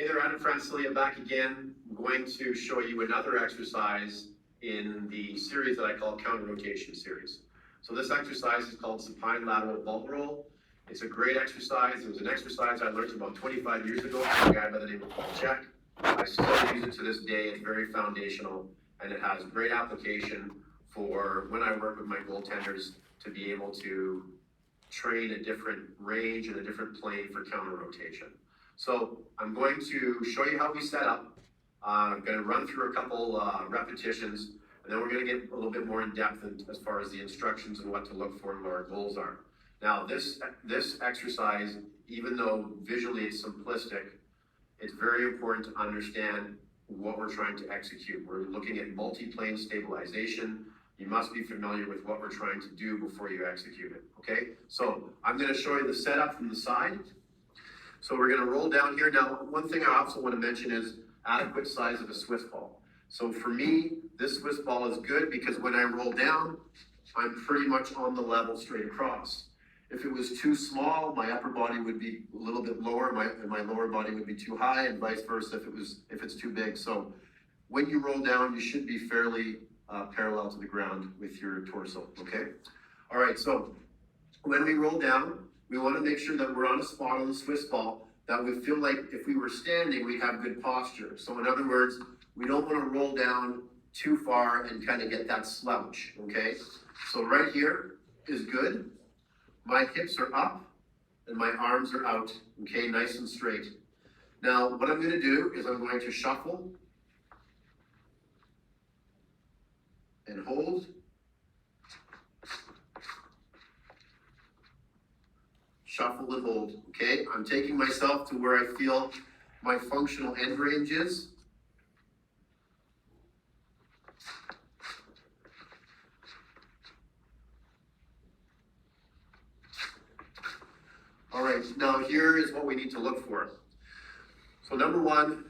Hey there, Adam Francilia back again. I'm going to show you another exercise in the series that I call counter rotation series. So this exercise is called supine lateral vault roll. It's a great exercise. It was an exercise I learned about 25 years ago from a guy by the name of Paul Check. I still use it to this day. It's very foundational and it has great application for when I work with my goaltenders to be able to train a different range and a different plane for counter rotation. So I'm going to show you how we set up. I'm going to run through a couple repetitions, and then we're going to get a little bit more in depth as far as the instructions and what to look for and what our goals are. Now this exercise, even though visually it's simplistic, it's very important to understand what we're trying to execute. We're looking at multi-plane stabilization. You must be familiar with what we're trying to do before you execute it, okay? So I'm going to show you the setup from the side. So we're going to roll down here. Now, one thing I also want to mention is adequate size of a Swiss ball. So for me, this Swiss ball is good because when I roll down, I'm pretty much on the level straight across. If it was too small, my upper body would be a little bit lower, and my lower body would be too high, and vice versa if it's too big. So when you roll down, you should be fairly parallel to the ground with your torso, okay? All right, so when we roll down, we want to make sure that we're on a spot on the Swiss ball that we feel like if we were standing, we have good posture. So in other words, we don't want to roll down too far and kind of get that slouch, okay? So right here is good. My hips are up and my arms are out, okay, nice and straight. Now, what I'm going to do is I'm going to shuffle and hold. Shuffle and hold, okay? I'm taking myself to where I feel my functional end range is. All right, now here is what we need to look for. So number one,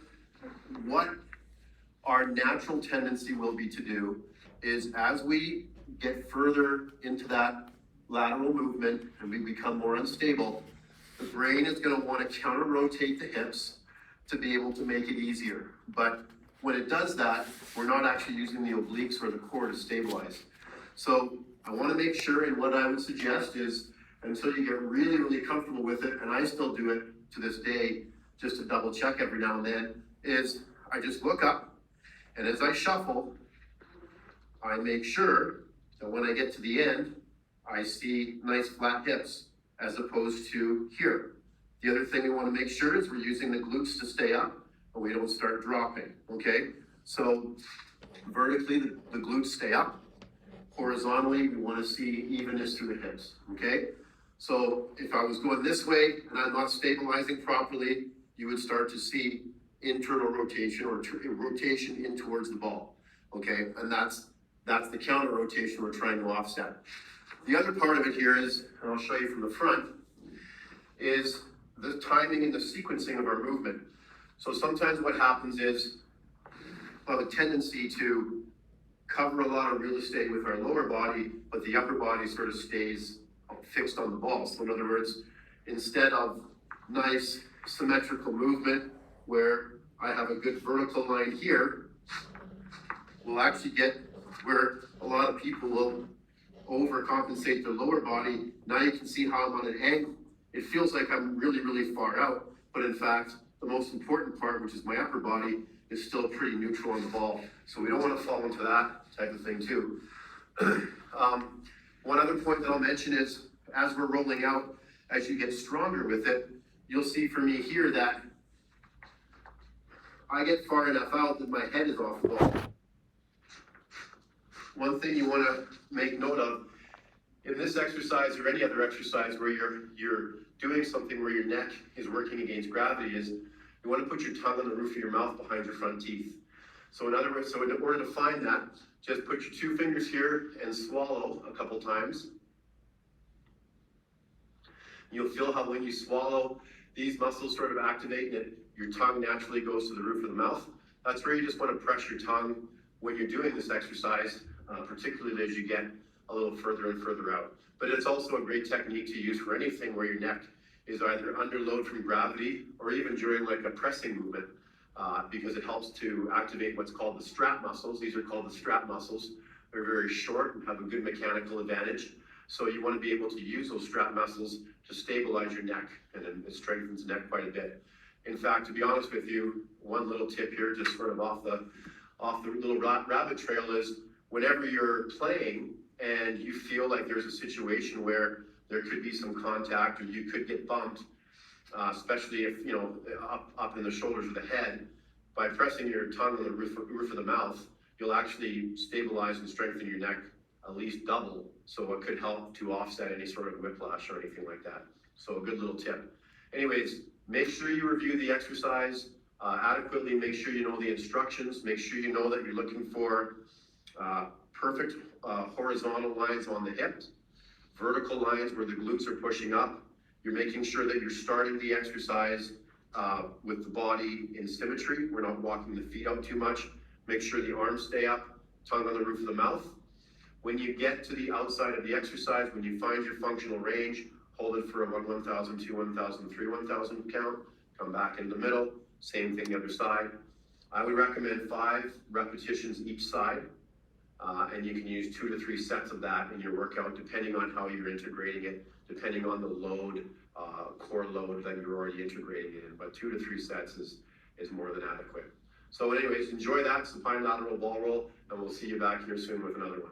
what our natural tendency will be to do is as we get further into that lateral movement and we become more unstable, the brain is going to want to counter rotate the hips to be able to make it easier. But when it does that, we're not actually using the obliques or the core to stabilize. So I want to make sure, and what I would suggest is until you get really, really comfortable with it, and I still do it to this day, just to double check every now and then, is I just look up, and as I shuffle, I make sure that when I get to the end, I see nice flat hips as opposed to here. The other thing we want to make sure is we're using the glutes to stay up and we don't start dropping, okay? So vertically, the glutes stay up. Horizontally, we want to see evenness through the hips, okay? So if I was going this way and I'm not stabilizing properly, you would start to see internal rotation or rotation in towards the ball, okay? And that's the counter rotation we're trying to offset. The other part of it here is, and I'll show you from the front, is the timing and the sequencing of our movement. So sometimes what happens is we'll have a tendency to cover a lot of real estate with our lower body, but the upper body sort of stays fixed on the ball. So in other words, instead of nice symmetrical movement where I have a good vertical line here, we'll actually get where a lot of people will overcompensate their lower body. Now you can see how I'm on an angle. It feels like I'm really, really far out, but in fact, the most important part, which is my upper body, is still pretty neutral on the ball. So we don't want to fall into that type of thing too. One other point that I'll mention is, as we're rolling out, as you get stronger with it, you'll see for me here that I get far enough out that my head is off the ball. One thing you want to make note of in this exercise or any other exercise where you're doing something where your neck is working against gravity is you want to put your tongue on the roof of your mouth behind your front teeth. So in other words, in order to find that, just put your two fingers here and swallow a couple times. You'll feel how when you swallow, these muscles sort of activate and your tongue naturally goes to the roof of the mouth. That's where you just want to press your tongue when you're doing this exercise, particularly as you get a little further and further out. But it's also a great technique to use for anything where your neck is either under load from gravity or even during like a pressing movement, because it helps to activate what's called the strap muscles. These are called the strap muscles. They're very short and have a good mechanical advantage. So you want to be able to use those strap muscles to stabilize your neck, and it strengthens the neck quite a bit. In fact, to be honest with you, one little tip here, just sort of off the little rabbit trail, is whenever you're playing and you feel like there's a situation where there could be some contact or you could get bumped, especially if, you know, up in the shoulders or the head, by pressing your tongue on the roof of the mouth, you'll actually stabilize and strengthen your neck at least double. So it could help to offset any sort of whiplash or anything like that. So a good little tip. Anyways, make sure you review the exercise adequately. Make sure you know the instructions. Make sure you know that you're looking for perfect horizontal lines on the hips, vertical lines where the glutes are pushing up. You're making sure that you're starting the exercise with the body in symmetry. We're not walking the feet out too much. Make sure the arms stay up, tongue on the roof of the mouth. When you get to the outside of the exercise, when you find your functional range, hold it for a 1,000, 2, 1,000, 3, 1,000 count. Come back in the middle. Same thing the other side. I would recommend 5 repetitions each side. And you can use 2 to 3 sets of that in your workout, depending on how you're integrating it, depending on the load, core load that you're already integrating it in. But 2 to 3 sets is more than adequate. So anyways, enjoy that supine lateral ball roll, and we'll see you back here soon with another one.